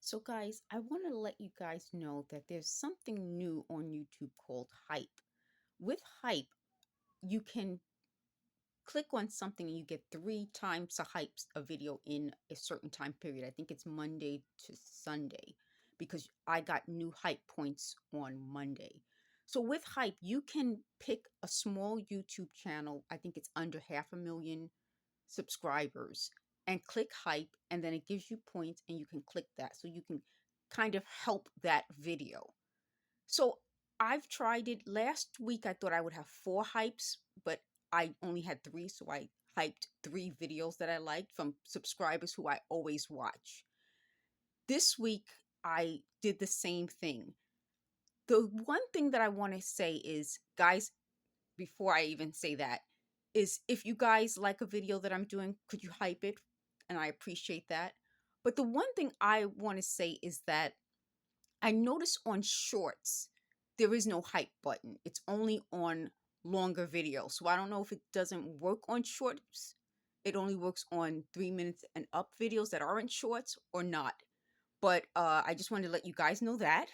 So, guys, I want to let you guys know that there's something new on YouTube called Hype. With Hype, you can click on something and you get 3 times a video in a certain time period. I think it's Monday to Sunday because I got new Hype points on Monday. So, with Hype, you can pick a small YouTube channel. I think it's under 500,000 subscribers and click Hype, and then it gives you points and you can click that so you can kind of help that video. So I've tried it. Last week I thought I would have 4 hypes, but I only had 3, so I hyped 3 videos that I liked from subscribers who I always watch. This week I did the same thing. The one thing that I want to say is, guys, before I even say that, is if you guys like a video that I'm doing, could you hype it? And I appreciate that. But the one thing I want to say is that I notice on shorts, there is no hype button. It's only on longer videos. So I don't know if it doesn't work on shorts. It only works on 3 minutes and up videos that aren't shorts or not. But I just wanted to let you guys know that.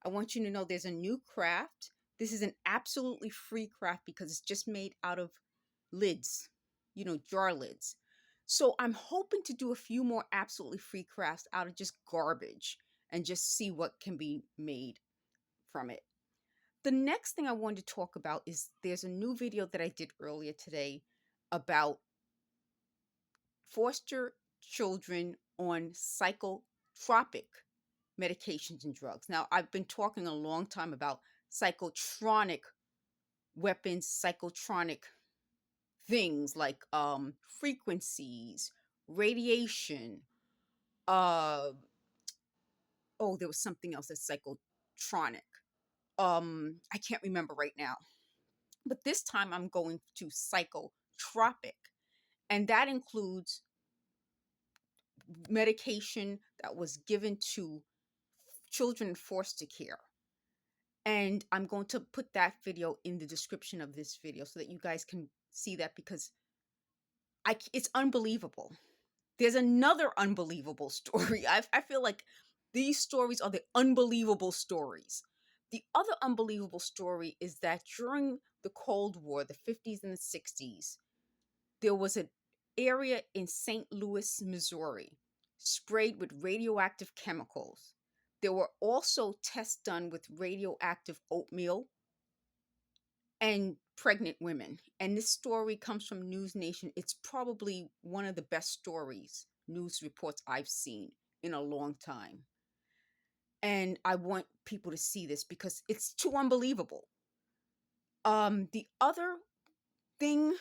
I want you to know there's a new craft. This is an absolutely free craft because it's just made out of lids, jar lids. So I'm hoping to do a few more absolutely free crafts out of just garbage and just see what can be made from it. The next thing I wanted to talk about is there's a new video that I did earlier today about foster children on psychotropic medications and drugs. Now, I've been talking a long time about psychotronic weapons, psychotronic things like frequencies, radiation. Uh, oh, there was something else that's psychotronic. I can't remember right now. But this time I'm going to psychotropic, and that includes medication that was given to children in foster care. And I'm going to put that video in the description of this video so that you guys can see that because it's unbelievable. There's another unbelievable story. I feel like these stories are the unbelievable stories. The other unbelievable story is that during the Cold War, the 50s and the 60s, there was an area in St. Louis, Missouri, sprayed with radioactive chemicals. There were also tests done with radioactive oatmeal and pregnant women. And this story comes from News Nation. It's probably one of the best stories, news reports I've seen in a long time. And I want people to see this because it's too unbelievable. The other thing,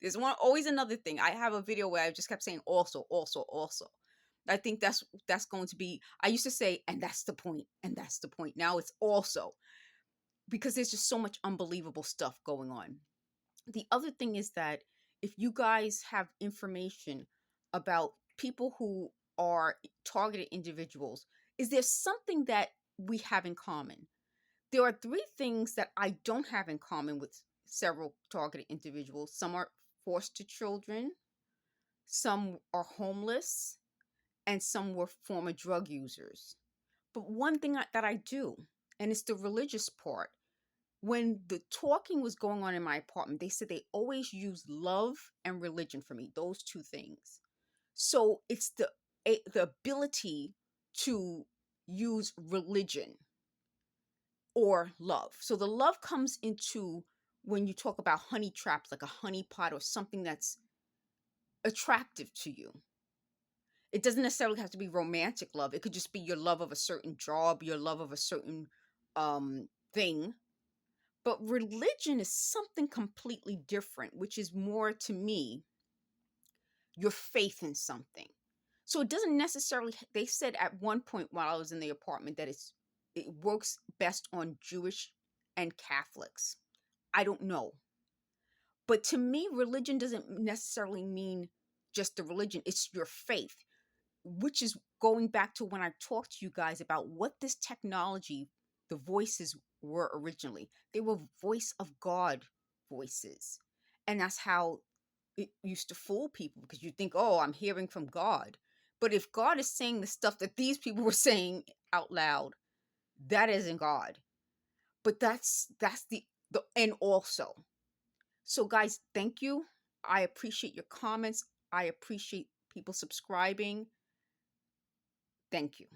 there's always another thing. I have a video where I just kept saying also, also, also. I think that's going to be, I used to say, and that's the point, and that's the point. Now it's also, because there's just so much unbelievable stuff going on. The other thing is that if you guys have information about people who are targeted individuals, is there something that we have in common? There are 3 things that I don't have in common with several targeted individuals. Some are foster children, some are homeless, and some were former drug users. But one thing that I do, and it's the religious part, when the talking was going on in my apartment, they said they always use love and religion for me, those 2 things. So it's the ability to use religion or love. So the love comes into when you talk about honey traps, like a honey pot or something that's attractive to you. It doesn't necessarily have to be romantic love. It could just be your love of a certain job, your love of a certain thing. But religion is something completely different, which is more to me your faith in something. So it doesn't necessarily, they said at one point while I was in the apartment that it works best on Jewish and Catholics. I don't know. But to me, religion doesn't necessarily mean just the religion, it's your faith, which is going back to when I talked to you guys about what this technology, the voices were originally. They were voice of God voices. And that's how it used to fool people because you think, oh, I'm hearing from God. But if God is saying the stuff that these people were saying out loud, that isn't God. But that's the and also. So guys, thank you. I appreciate your comments. I appreciate people subscribing. Thank you.